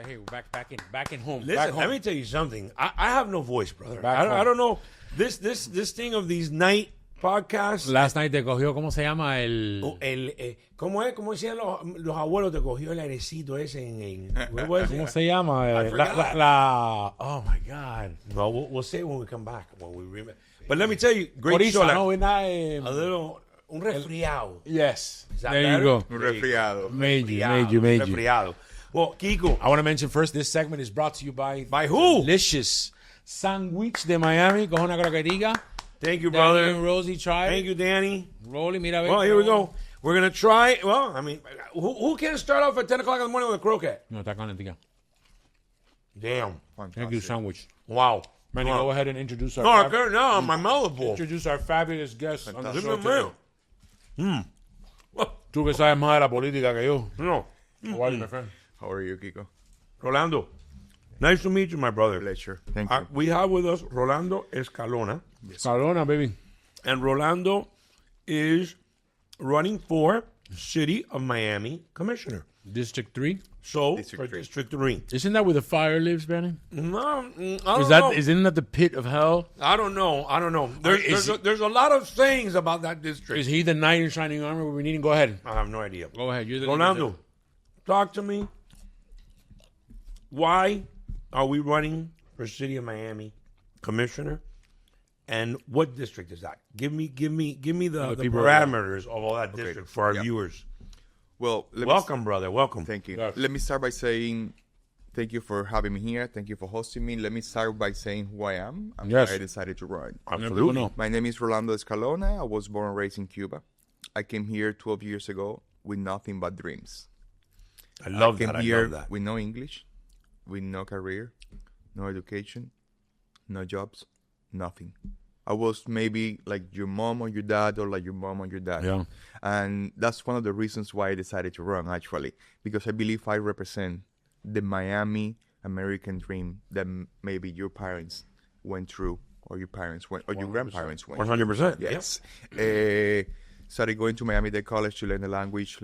Hey, we're back in home. Listen, let me tell you something. I have no voice, brother. I don't know. This thing of these night podcasts. Last night te cogió, ¿cómo se llama? ¿Cómo es? ¿Cómo decían los abuelos? Te cogió el airecito ese en ¿Cómo se llama? Oh, my God. No, we'll say it when we come back. When we remember. But let me tell you, great Orisa, show. no, we're not, Un resfriado. Yes. There There you go. Un resfriado. Made you. Resfriado. Well, Kiko. I want to mention first, this segment is brought to you by Who? Delicious Sandwich de Miami. Coge una croquetica. Thank you, Danny brother. and Rosie try. Thank you, Danny. Rolly, mira. Well, here we go. We're going to try. Well, I mean, who can start off at 10 o'clock in the morning with a croquette? No, está calentica. Damn. Thank you, sandwich. Wow. Manny, go ahead and introduce our No, my mouth is full. introduce our fabulous guest on the This show is today. real. Tú que sabes más de la política que yo. No. How are you, my friend? How are you, Kiko? Rolando, nice to meet you, my brother. Pleasure. Thank you. We have with us Rolando Escalona. Escalona, baby. And Rolando is running for City of Miami Commissioner. District 3. So, District for 3. District 3. Isn't that where the fire lives, Benny? No, I don't know. Isn't that the pit of hell? I don't know. There's a lot of sayings about that district. Is he the knight in shining armor we need? Go ahead. I have no idea. Go ahead. You're the Rolando, talk to me. Why are we running for City of Miami Commissioner? And what district is that? Give me the people parameters of all that district for our viewers. Well, Welcome, brother. Welcome. Thank you. Yes. Let me start by saying thank you for having me here. Thank you for hosting me. Let me start by saying who I am and Yes. why I decided to run. Absolutely. No. My name is Rolando Escalona. I was born and raised in Cuba. I came here 12 years ago with nothing but dreams. I love Came that. here I love that. with no English, with no career, no education, no jobs, nothing. I was maybe like your mom or your dad or like your mom or your dad. Yeah. And that's one of the reasons why I decided to run, actually, because I believe I represent the Miami American dream that maybe your parents went through or your parents went or your grandparents went. 100%. Yes. Started going to Miami-Dade College to learn the language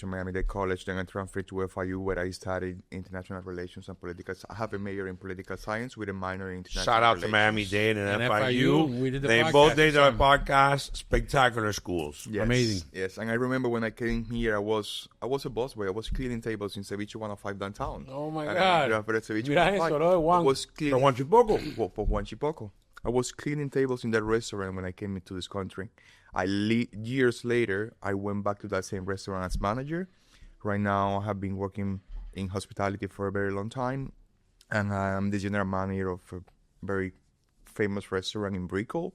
of Miami-Dade College. Then I transferred to FIU where I studied international relations and political. I have a major in political science with a minor in international Shout out relations. to Miami-Dade and And FIU. FIU, we did the They podcast both did our together. podcast. Spectacular schools. Yes, Amazing. Yes, and I remember when I came here, I was a busboy. I was cleaning tables in Ceviche 105 downtown. Oh, my And God. I for the Ceviche Mira 105. eso, lo de Juan. I was For cleaning Juan Chipoco. for Juan Chipoco. I was cleaning tables in that restaurant when I came into this country. Years later, I went back to that same restaurant as manager. Right now, I have been working in hospitality for a very long time, and I'm the general manager of a very famous restaurant in Brickell,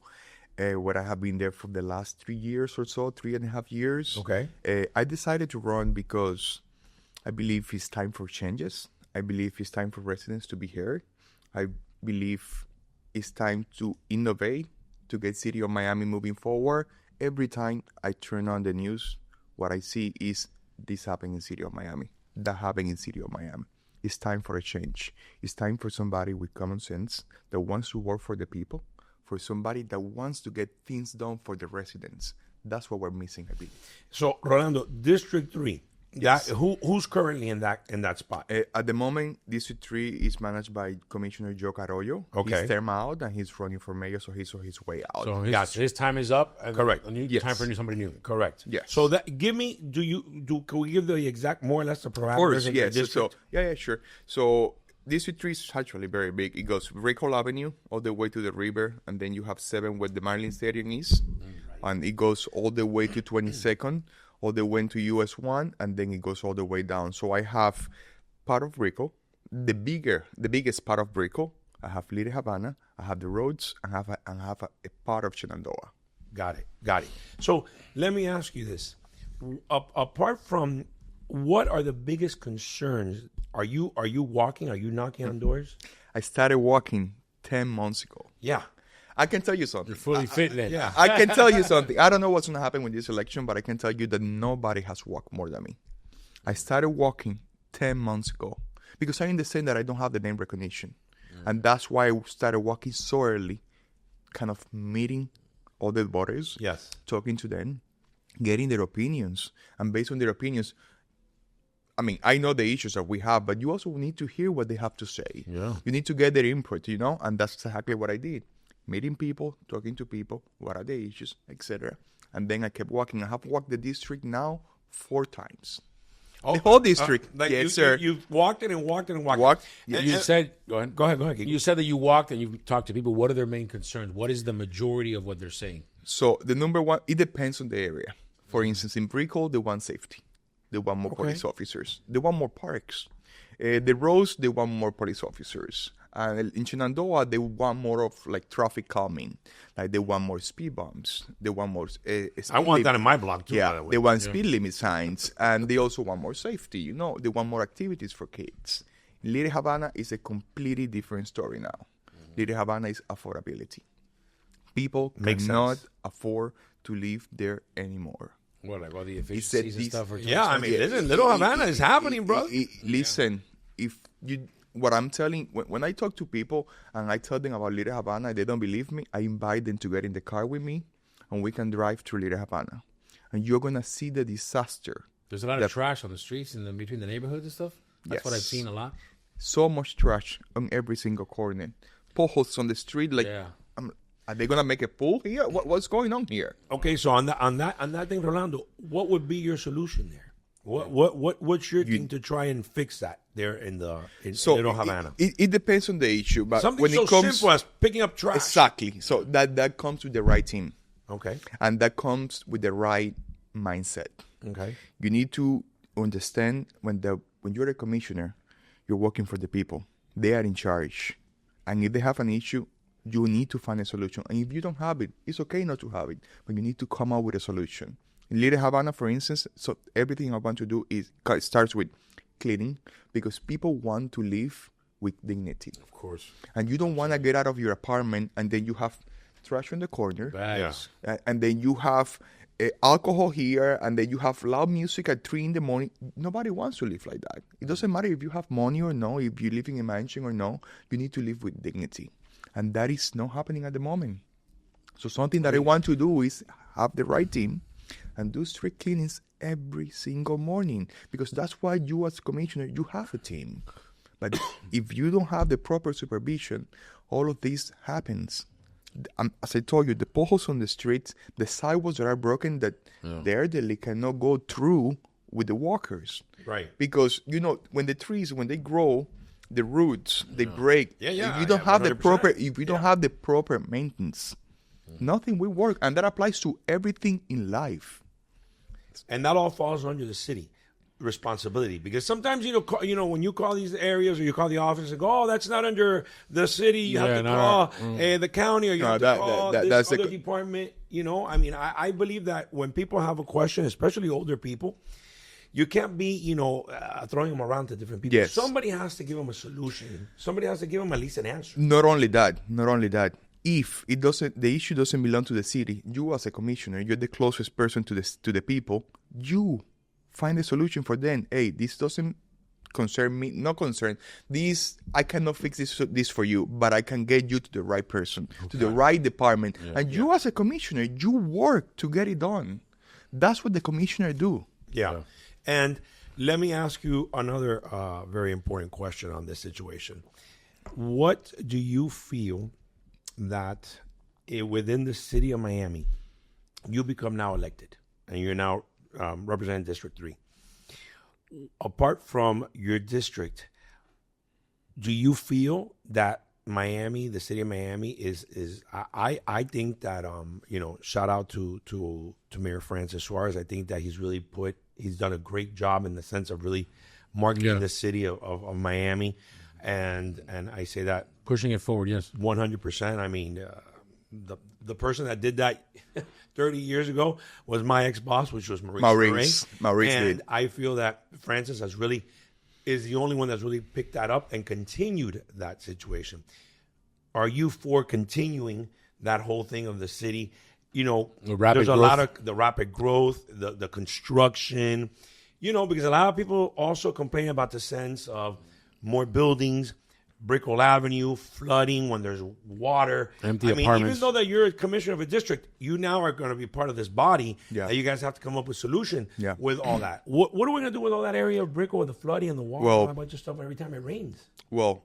where I have been there for the last 3 years or so, 3.5 years. Okay. I decided to run because I believe it's time for changes. I believe it's time for residents to be heard. I believe it's time to innovate, to get City of Miami moving forward. Every time I turn on the news, what I see is this happening in City of Miami, that happening in City of Miami. It's time for a change. It's time for somebody with common sense that wants to work for the people, for somebody that wants to get things done for the residents. That's what we're missing, I believe. So, Rolando, District 3. Yes. Who's currently in that spot? At the moment, District 3 is managed by Commissioner Joe Carollo. Okay. He's term out and he's running for mayor, so he's on his way out. So Gotcha. his time is up. And Correct. Yes. Time for somebody new. Correct. Yes. So can we give the exact, more or less, the parameters Of course, of the yes. So, district? yeah, sure. So District 3 is actually very big. It goes Brickell Avenue all the way to the river, and then you have 7 where the Marlin Stadium is, and it goes all the way to 22nd, all the way to US 1, and then it goes all the way down. So I have part of Brickell, the biggest part of Brickell. I have Little Havana, I have the roads, and I have a part of Shenandoah. Got it. So let me ask you this: apart from, what are the biggest concerns? Are you walking? Are you knocking on doors? I started walking 10 months ago. Yeah. I can tell you something. You're fully fit then. Yeah. I can tell you something. I don't know what's going to happen with this election, but I can tell you that nobody has walked more than me. I started walking 10 months ago because I understand that I don't have the name recognition. And that's why I started walking so early, kind of meeting all the voters, Yes. talking to them, getting their opinions. And based on their opinions, I mean, I know the issues that we have, but you also need to hear what they have to say. Yeah. You need to get their input, and that's exactly what I did. Meeting people, talking to people, what are the issues, etc. And then I kept walking. I have walked the district now 4 times. The whole district. Yes, sir. You've walked it and walked it and walked Walked. it. You said, go ahead. Go ahead. You said that you walked and you talked to people. What are their main concerns? What is the majority of what they're saying? So the number one, it depends on the area. For instance, in Brickell, they want safety. They want more police officers. They want more parks. The roads, they want more police officers. And in Shenandoah, they want more of like traffic calming. Like they want more speed bumps. They want more. I want that in my block too. By the way. They want speed limit signs, and they also want more safety. They want more activities for kids. Little Havana is a completely different story now. Little Havana is affordability. People cannot afford to live there anymore. What, like all the efficiencies and stuff? Yeah, I mean, listen, Little Havana is happening, bro. Listen, if you, what I'm telling, when I talk to people and I tell them about Little Havana, they don't believe me. I invite them to get in the car with me, and we can drive through Little Havana, and you're gonna see the disaster. There's a lot of trash on the streets and between the neighborhoods and stuff. That's what I've seen a lot. So much trash on every single corner, potholes on the street. Like, are they gonna make a pool here? What's going on here? Okay, so on that thing, Rolando, what would be your solution there? What's your thing to try and fix that there in Little Havana? It depends on the issue, but something when so it comes, simple as picking up trash. Exactly. So that comes with the right team. Okay. And that comes with the right mindset. Okay. You need to understand when you're a commissioner, you're working for the people. They are in charge, and if they have an issue, you need to find a solution. And if you don't have it, it's okay not to have it, but you need to come up with a solution. In Little Havana, for instance, so everything I want to do starts with cleaning, because people want to live with dignity. Of course. And you don't want to get out of your apartment and then you have trash in the corner. Bags. And then you have alcohol here, and then you have loud music at 3 a.m. Nobody wants to live like that. It doesn't matter if you have money or no, if you're living in a mansion or no, you need to live with dignity. And that is not happening at the moment. So something that I want to do is have the right team and do street cleanings every single morning, because that's why you as commissioner, you have a team. But if you don't have the proper supervision, all of this happens. As I told you, the potholes on the streets, the sidewalks that are broken, that the elderly cannot go through with the walkers. Right. Because, when the trees, when they grow, the roots, they break. Yeah. If you don't have the proper, if you don't have the proper maintenance, nothing will work. And that applies to everything in life. And that all falls under the city responsibility, because sometimes when you call these areas or you call the office and go, oh, that's not under the city, you have to call the county, or you have to call this other department. I mean, I believe that when people have a question, especially older people, you can't be throwing them around to different people. Yes. Somebody has to give them a solution. Somebody has to give them at least an answer. Not only that. If the issue doesn't belong to the city, you as a commissioner, you're the closest person to the people. You find a solution for them. Hey, this doesn't concern me. Not concern. This, I cannot fix this for you, but I can get you to the right person, to the right department. And you as a commissioner, you work to get it done. That's what the commissioner do. Yeah. And let me ask you another very important question on this situation. What do you feel that within the city of Miami, you become now elected, and you're now representing District 3. Apart from your district, do you feel that Miami, the city of Miami, is I think that shout out to Mayor Francis Suarez. I think that he's done a great job in the sense of really marketing the city of Miami, and I say that pushing it forward, yes, 100%. I mean, the person that did that 30 years ago was my ex-boss, which was Maurice. And I feel that Francis is the only one that's really picked that up and continued that situation. Are you for continuing that whole thing of the city? There's a lot of the rapid growth, the construction, because a lot of people also complain about the sense of more buildings, Brickell Avenue, flooding when there's water. Empty Even apartments. though that you're a commissioner of a district, you now are going to be part of this body Yeah. that you guys have to come up with a solution Yeah. with all that. What are we going to do with all that area of Brickell with the flooding and the water Well- and a bunch of stuff every time it rains? Well,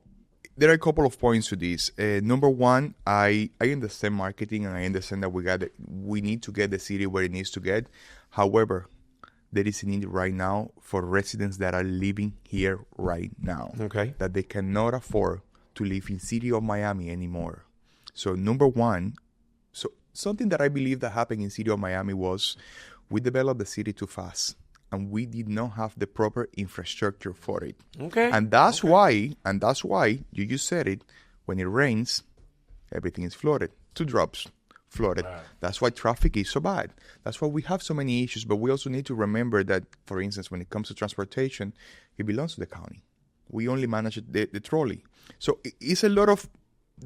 there are a couple of points to this. Number one, I understand marketing and I understand that we need to get the city where it needs to get. However, there is a need right now for residents that are living here right now. Okay. That they cannot afford to live in city of Miami anymore. So number one, so something that I believe that happened in city of Miami was we developed the city too fast and we did not have the proper infrastructure for it. Okay. And that's why you just said it, when it rains, everything is flooded. 2 drops. Flooded. Right. That's why traffic is so bad. That's why we have so many issues. But we also need to remember that, for instance, when it comes to transportation, it belongs to the county. We only manage the trolley. So it's a lot of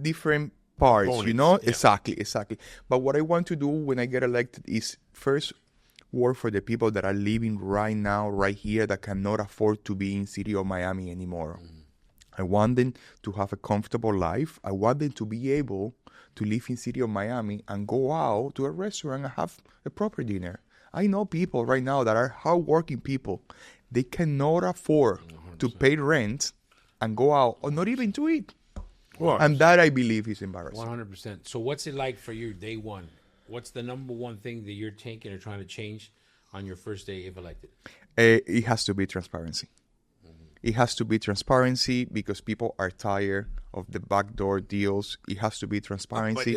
different parts, Components, yeah. Exactly. But what I want to do when I get elected is first work for the people that are living right now, right here, that cannot afford to be in city of Miami anymore. I want them to have a comfortable life. I want them to be able to live in city of Miami and go out to a restaurant and have a proper dinner. I know people right now that are hardworking people. They cannot afford 100%. to pay rent and go out or not even to eat. Well, And that I believe is embarrassing. 100%. So what's it like for you day one? What's the number one thing that you're taking or trying to change on your first day if elected? It has to be transparency. It has to be transparency because people are tired of the backdoor deals. It has to be but transparency.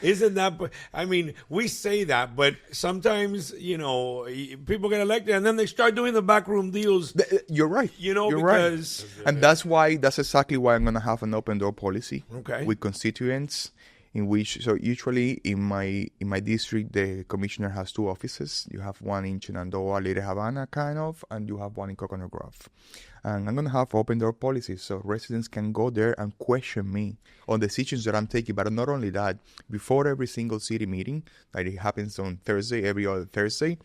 isn't that? I mean, we say that, but sometimes people get elected and then they start doing the backroom deals. You're right. You're right. And that's exactly why I'm going to have an open door policy Okay. with constituents in which, so usually in my district, the commissioner has 2 offices. You have one in Shenandoah, Little Havana, kind of, and you have one in Coconut Grove. And I'm going to have open door policies so residents can go there and question me on decisions that I'm taking. But not only that, before every single city meeting, that it happens on Thursday, every other Thursday,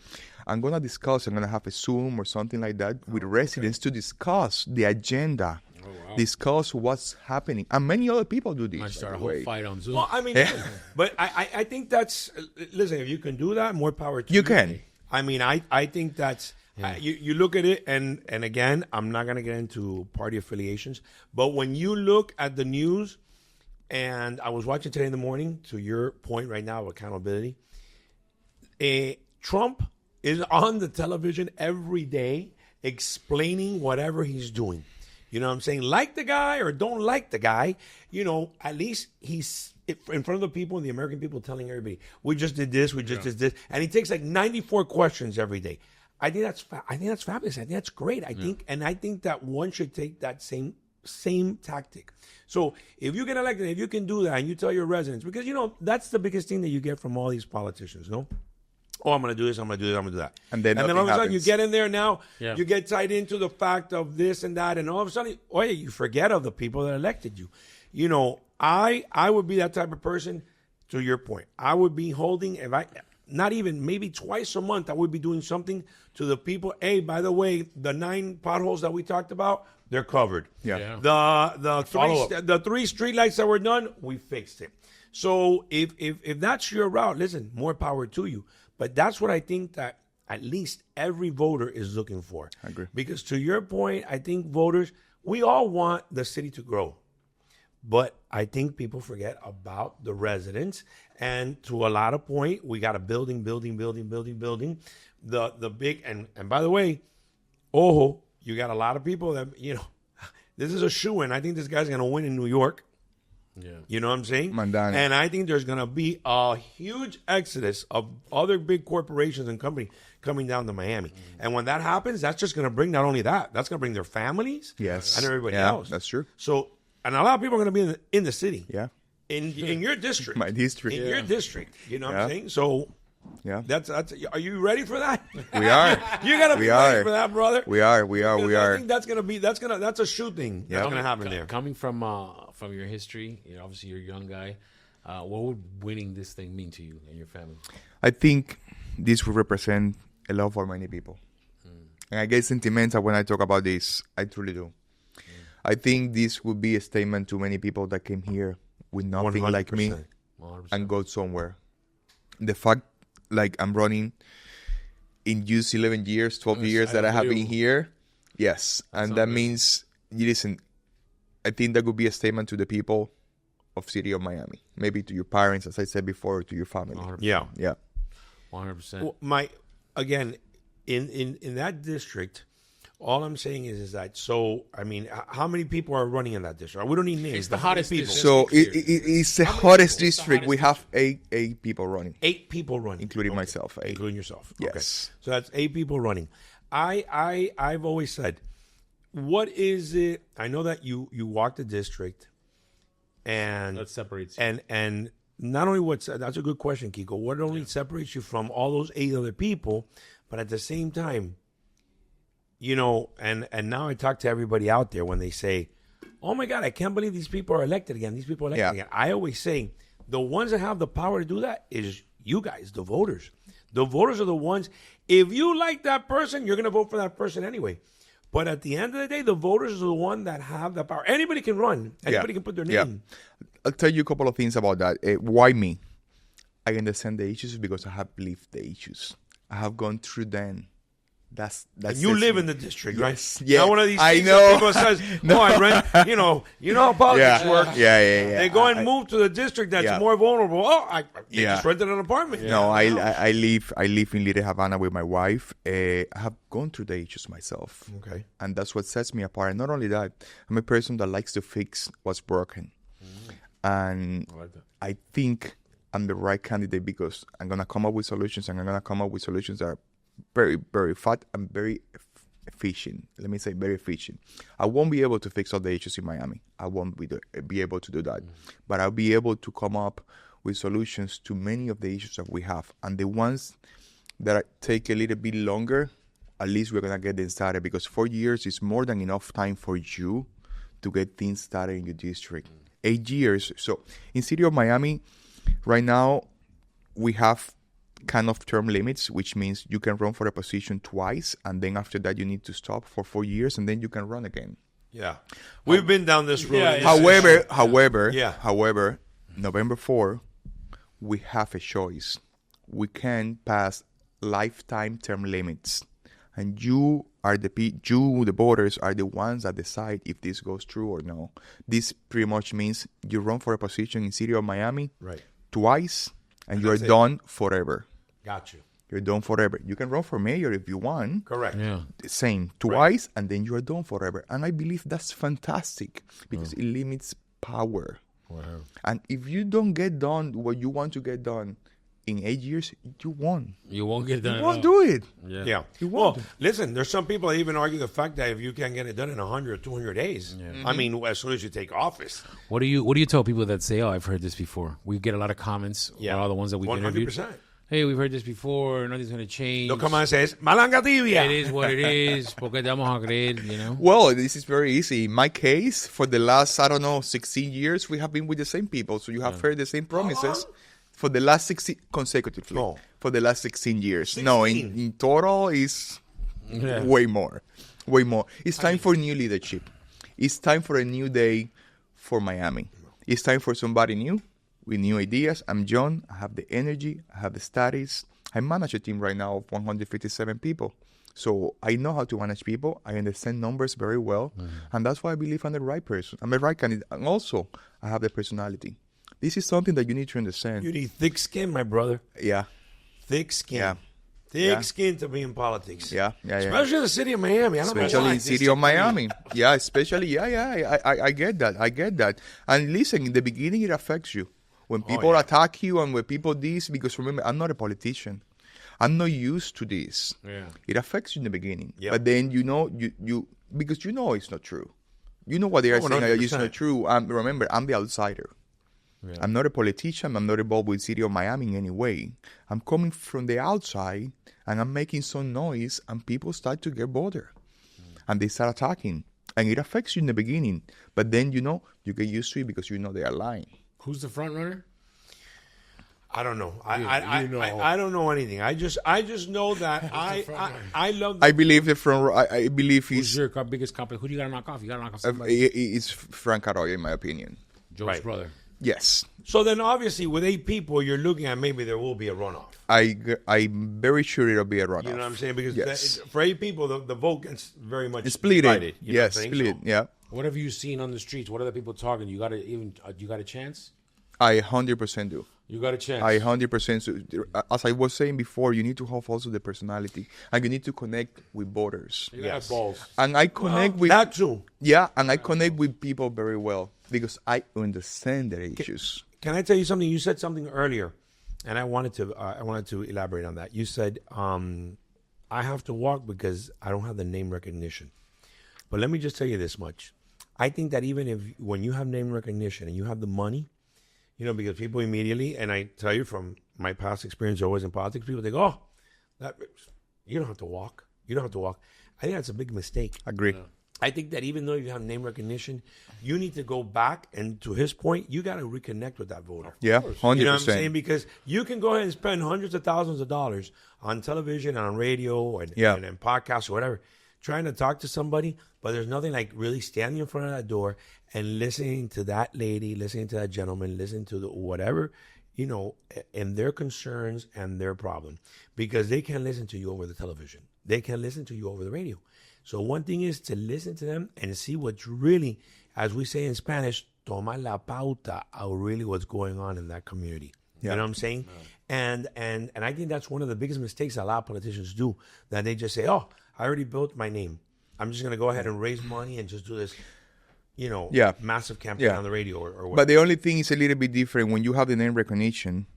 I'm going to have a Zoom or something like that with residents to discuss the agenda. wow. Discuss what's happening. And many other people do this. Might start a by the whole way. fight on Zoom. Well, I mean, but I think that's listen. If you can do that, more power to you. You can. I mean, I think that's you look at it, and again, I'm not gonna get into party affiliations, but when you look at the news, and I was watching today in the morning. To your point right now of accountability, Trump is on the television every day explaining whatever he's doing. You know what I'm saying? Like the guy or don't like the guy, at least he's in front of the people and the American people telling everybody, we just did this, we just did this. And he takes like 94 questions every day. I think that's fabulous. I think that's great. I think that one should take that same tactic. So if you get elected, if you can do that and you tell your residents, because that's the biggest thing that you get from all these politicians, no? Oh, I'm going to do this, I'm going to do this, I'm going to do that. And then all of a nothing sudden you happens. get in there now, Yeah. you get tied into the fact of this and that, and all of a sudden, you forget of the people that elected you. I would be that type of person, to your point. I would be holding, not even, maybe twice a month, I would be doing something to the people. Hey, by the way, the 9 potholes that we talked about, they're covered. Yeah. The Follow-up. the 3 streetlights that were done, we fixed it. So if that's your route, listen, more power to you. But that's what I think that at least every voter is looking for. I agree. Because to your point, I think voters, we all want the city to grow. But I think people forget about the residents. And to a lot of point, we got a building. The big, and by the way, you got a lot of people that, this is a shoo-in. I think this guy's going to win in New York. Yeah. You know what I'm saying? Mandani. And I think there's going to be a huge exodus of other big corporations and companies coming down to Miami. And when that happens, that's just going to bring not only that, that's going to bring their families Yes. and everybody Yeah, else. that's true. So, and a lot of people are going to be in the city. Yeah. In your district. My district. In your district. You know what Yeah. I'm saying? So, Yeah. that's. Are you ready for that? We are. You got to be We ready are. for that, brother. We are. Because I think that's a shoe thing that's going to happen there. Coming from your history, obviously you're a young guy. What would winning this thing mean to you and your family? I think this will represent a lot for many people. And I get sentimental when I talk about this. I truly do. I think this would be a statement to many people that came here with nothing like me 100%. and go somewhere. The fact, like, I'm running in just 11 years, 12 years that I have been here. Yes. And that means, listen, I think that would be a statement to the people of city of Miami. Maybe to your parents, as I said before, or to your family. 100%. Yeah. 100%. Well, again, in that district, all I'm saying is that, so, I mean, how many people are running in that district? We don't need names. It's the How many hottest people? district. So it's the hottest district. We have eight people running, 8 people running. including myself. 8. Including yourself. Yes. Okay. So that's 8 people running. I've always said, what is it? I know that you walk the district, and That separates you. and not only that's a good question, Kiko. What only separates you from all those 8 other people, but at the same time, you know, and now I talk to everybody out there when they say, "Oh my God, I can't believe these people are elected again. These people are elected again." I always say, the ones that have the power to do that is you guys, the voters. The voters are the ones. If you like that person, you're going to vote for that person anyway. But at the end of the day, the voters are the one that have the power. Anybody can run. Anybody can put their name. I'll tell you a couple of things about that. Why me? I understand the issues because I have lived the issues. I have gone through them. That's And you live in the district, right? Yeah, Not one of these I things know. that people says, "Oh, I rent." You know how politics work. Yeah. They go and move to the district that's more vulnerable. Oh, I just rented an apartment. No, I live in Little Havana with my wife. I have gone through the issues myself. Okay. And that's what sets me apart. And not only that, I'm a person that likes to fix what's broken. And I like that. I think I'm the right candidate because I'm going to come up with solutions, and I'm going to come up with solutions that are very, very fat and very efficient. Let me say very efficient. I won't be able to fix all the issues in Miami. I won't be able to do that. But I'll be able to come up with solutions to many of the issues that we have. And the ones that take a little bit longer, at least we're going to get them started, because 4 years is more than enough time for you to get things started in your district. 8 years. So in city of Miami, right now, we have kind of term limits, which means you can run for a position twice, and then after that you need to stop for 4 years, and then you can run again. Yeah. We've been down this road. Yeah, However, November 4, we have a choice. We can pass lifetime term limits, and the voters are the ones that decide if this goes through or no. This pretty much means you run for a position in city of Miami twice, and you're done forever. Got you. You're done forever. You can run for mayor if you want. Correct. Yeah. Same. Twice, and then you're done forever. And I believe that's fantastic because it limits power. Wow. And if you don't get done what you want to get done in 8 years, you won't. You won't get done. You won't do it. Yeah. You Well, won't. listen, there's some people that even argue the fact that if you can't get it done in 100 or 200 days, I mean, as soon as you take office. What do you tell people that say, "Oh, I've heard this before"? We get a lot of comments. All the ones that we've interviewed. 100%. Hey, we've heard this before. Nothing's going to change. They'll come out and say, "Es malanga tibia." It is what it is. Porque te vamos a creer, you know? Well, this is very easy. In my case, for the last, 16 years, we have been with the same people. So you have heard the same promises for the last 16 consecutively. Oh. For the last 16 years. 16. No, in total is way more. Way more. It's time for new leadership. It's time for a new day for Miami. It's time for somebody new with new ideas. I'm John. I have the energy. I have the studies. I manage a team right now of 157 people. So I know how to manage people. I understand numbers very well. And that's why I believe I'm the right person. I'm the right candidate. And also, I have the personality. This is something that you need to understand. You need thick skin, my brother. Yeah. Thick skin. Yeah. Thick skin to be in politics. Yeah. Especially in the city of Miami. I don't know Especially why. in city of Miami. Yeah, especially, I get that. I get that. And listen, in the beginning, it affects you. When people attack you and when people because remember, I'm not a politician. I'm not used to this. Yeah. It affects you in the beginning. Yep. But then, because you know it's not true. You know what they are saying is 100%. not true. Remember, I'm the outsider. Yeah. I'm not a politician. I'm not involved with city of Miami in any way. I'm coming from the outside, and I'm making some noise, and people start to get bothered. And they start attacking. And it affects you in the beginning. But then, you get used to it because you know they are lying. Who's the front runner? I don't know. You know. I don't know anything. I just know that I love. I believe the front. I believe Who's he's. your biggest competition? Who do you got to knock off? You got to knock off somebody. It's Frank Arroyo, in my opinion. Joe's Right. brother. Yes, So then, obviously, with 8 people, you're looking at maybe there will be a runoff. I'm very sure it'll be a runoff. You know what I'm saying? Because Yes. for 8 people, the vote gets very much It's split. divided. You know what Yes, I'm saying? split. So- Yeah, What have you seen on the streets? What are the people talking? You got a chance? I 100% do. You got a chance. I 100%. As I was saying before, you need to have also the personality, and you need to connect with voters. You got balls. And I connect with that too. Yeah, and I connect with people very well because I understand their issues. Can I tell you something? You said something earlier, and I wanted to elaborate on that. You said I have to walk because I don't have the name recognition. But let me just tell you this much: I think that even when you have name recognition and you have the money, because people immediately, and I tell you from my past experience always in politics, people think, "Oh, you don't have to walk. You don't have to walk." I think that's a big mistake. Agree. Yeah. I think that even though you have name recognition, you need to go back, and to his point, you got to reconnect with that voter. Yeah, 100%. You know what I'm saying? Because you can go ahead and spend hundreds of thousands of dollars on television, on radio, and podcasts or whatever, trying to talk to somebody, but there's nothing like really standing in front of that door and listening to that lady, listening to that gentleman, listening to whatever, and their concerns and their problem. Because they can't listen to you over the television. They can't listen to you over the radio. So one thing is to listen to them and see what's really, as we say in Spanish, toma la pauta, really what's going on in that community. You know what I'm saying? Yeah. And I think that's one of the biggest mistakes a lot of politicians do, that they just say, "Oh, I already built my name. I'm just going to go ahead and raise money and just do this, massive campaign on the radio or whatever." But the only thing is a little bit different when you have the name recognition.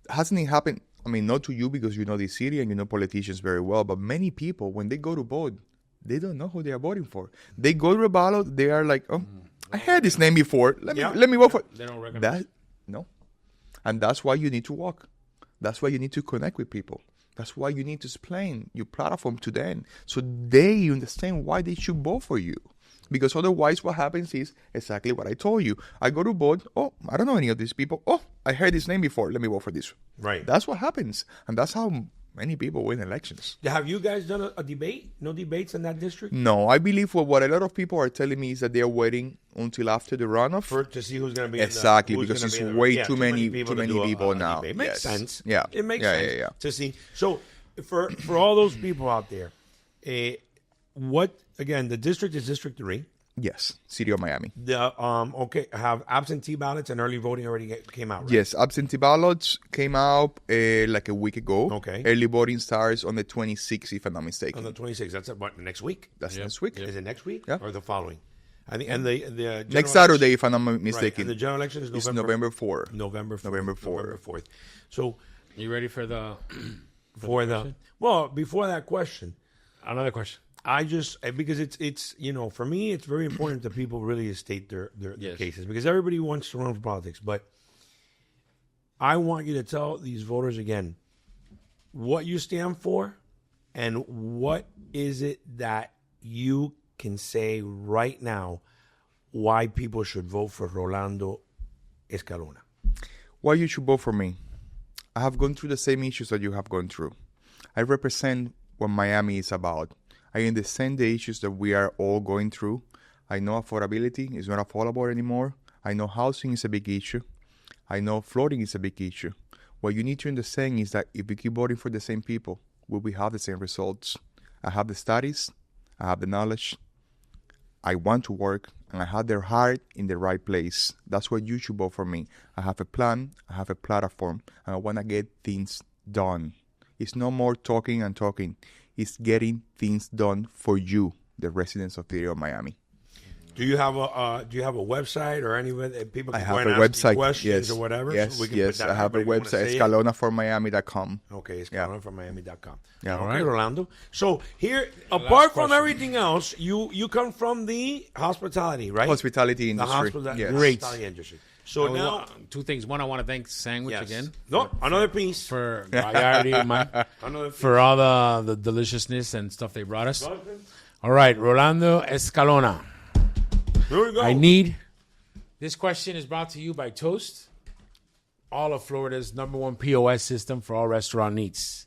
Hasn't it happened? I mean, not to you because you know the city and you know politicians very well, but many people, when they go to vote, they don't know who they are voting for. They go to the ballot, they are like, "Oh, I heard this name before. Let me vote for it." They don't recognize that. No. And that's why you need to walk. That's why you need to connect with people. That's why you need to explain your platform to them so they understand why they should vote for you. Because otherwise what happens is exactly what I told you. I go to vote. "Oh, I don't know any of these people. Oh, I heard this name before. Let me vote for this." Right. That's what happens. And that's how many people win elections. Have you guys done a debate? No debates in that district? No, I believe what a lot of people are telling me is that they are waiting until after the runoff. To see who's going to be exactly, who's because gonna it's be way too many people now. It makes sense. Yeah. It makes sense Yeah. to see. So for all those people out there, the district is District 3. Yes, City of Miami. Have absentee ballots and early voting already came out, right? Yes, absentee ballots came out like a week ago. Okay. Early voting starts on the 26th, if I'm not mistaken. On the 26th. That's what, next week? That's next week. Is it next week? Yeah. Or the following? I think, and the next Saturday, if I'm not mistaken. Right. And the general election is November 4. November 4th. November 4th. So, you ready for the before that question, another question? I just, because it's for me, it's very important that people really state their cases, because everybody wants to run for politics. But I want you to tell these voters again what you stand for and what is it that you can say right now why people should vote for Rolando Escalona. Why you should vote for me? I have gone through the same issues that you have gone through. I represent what Miami is about. I understand the issues that we are all going through. I know affordability is not affordable anymore. I know housing is a big issue. I know flooding is a big issue. What you need to understand is that if we keep voting for the same people, will we have the same results? I have the studies. I have the knowledge. I want to work, and I have their heart in the right place. That's why you should vote for me. I have a plan. I have a platform, and I want to get things done. It's no more talking and talking. It's getting things done for you, the residents of the area of Miami. Do you have a website or anywhere that people can I go have and a ask website, you questions yes, or whatever? Yes, So we can yes. put that I have a however you wanna website, say it. escalonaformiami.com. Okay, escalonaformiami.com. Yeah, Okay, all right. Rolando. So here, apart from question. everything else, you come from the hospitality, right? Hospitality The industry. Yes. hospitality industry. So now, Two things. One, I want to thank Sandwich yes. again. No, another piece. For Gallardi, Mike, Another piece. for all the deliciousness and stuff they brought us. All right, Rolando Escalona. Here we go. This question is brought to you by Toast. all of Florida's #1 POS system for all restaurant needs.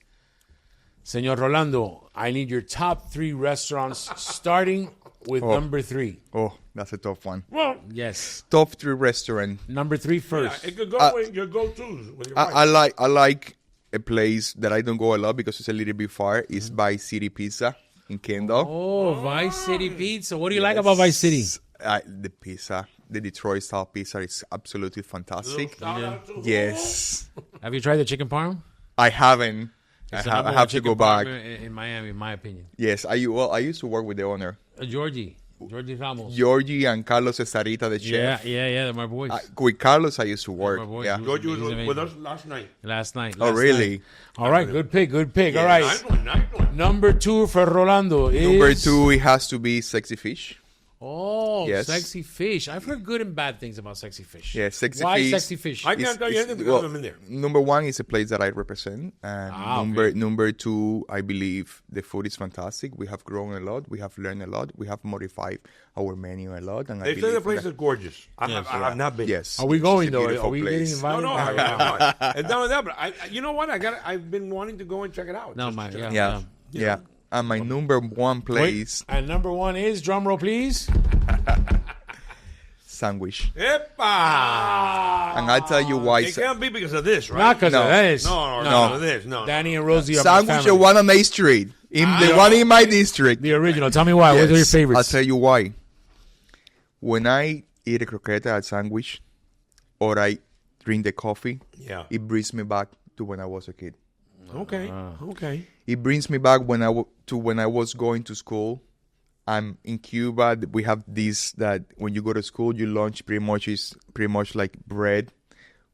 Senor Rolando, I need your top 3 restaurants, starting with number 3. Oh, that's a tough one. Well, Yes. Top 3 restaurant. Number 3 first. it could go with your go-tos. With your wife. I like a place that I don't go a lot because it's a little bit far. It's by City Pizza in Kendall. Oh, Vice City Pizza. What do you like about Vice City? The pizza, the Detroit style pizza is absolutely fantastic. Shout out to- Yes, Have you tried the chicken parm? I haven't. It's the I number one have to chicken go back. parm in Miami, in my opinion. Yes, I used to work with the owner, Georgie Ramos. Georgie and Carlos Cesarita, the chef. Yeah. They're my boys. With Carlos, I used to work. My boys. Yeah. George was He's with us amazing. last night. Oh, really? Night. All right, good pick. Yeah, All right. nice one. Number 2 for Rolando is... Number 2, it has to be Sexy Fish. Oh, Yes. Sexy Fish. I've heard good and bad things about Sexy Fish. Yeah, Sexy Why Fish. Sexy Fish? I can't tell you anything because I'm in there. Number 1 is a place that I represent, and number 2, I believe the food is fantastic. We have grown a lot, we have learned a lot, we have modified our menu a lot, and They say the place is gorgeous. I've not been. Yes. Are we it's going a though? beautiful Are we place. getting No, invited? and done with that. But you know what? I've been wanting to go and check it out. No, Just man. to check Yeah. it Yeah. And my number 1 place, And number 1 is, drum roll, please. sandwich. Epa! And I'll tell you why. It can't be because of this, right? Not because No. of this. No, No. because of this. No. Danny and Rosie are my Sandwich, family. the one on A Street, the one in my district. The original. Tell me why. What are your Yes, favorites? I'll tell you why. When I eat a croqueta at sandwich, or I drink the coffee, Yeah. it brings me back to when I was a kid. Okay. Okay. It brings me back to when I was going to school. I'm in Cuba. We have this that when you go to school, your lunch pretty much like bread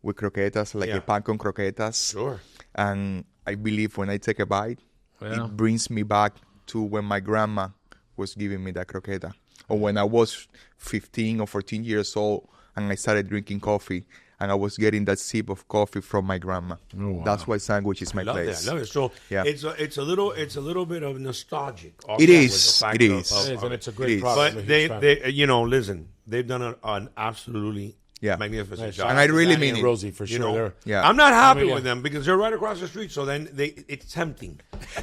with croquetas, like Yeah. a pan con croquetas. Sure. And I believe when I take a bite, Yeah. it brings me back to when my grandma was giving me that croqueta. Or when I was 15 or 14 years old and I started drinking coffee and I was getting that sip of coffee from my grandma. Oh, wow. That's why sandwich is my Love place. that. Love it. So Yeah. it's a little bit of nostalgic. It also with is. the fact It of- is. of- It is, and it's a It great is. product. But listen, they've done an absolutely Yeah. magnificent Nice. job. And I really Danny mean and it. Rosie, for You sure. know, They're- Yeah. I'm not happy Oh, yeah. with them because they're right across the street. So then it's tempting.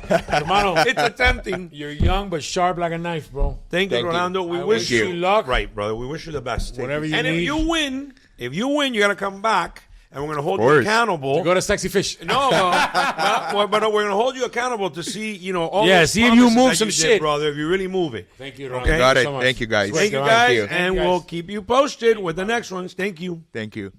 Hermano, It's tempting. you're young but sharp like a knife, bro. Thank you, Thank you. Rolando. We I wish wish you luck. Right, brother. We wish you the best. Whatever you and need. if you win, you got to come back, and we're going to hold you course. accountable. Go to Sexy Fish. No, but we're going to hold you accountable to see, all Yeah, those see if you promises move that some did, shit. brother. If you really move it. Thank you, Okay. Got it. so much. Thank you, guys. Thank you, Thank guys, you. and Thank you, we'll guys. keep you posted with the next ones. Thank you. Thank you.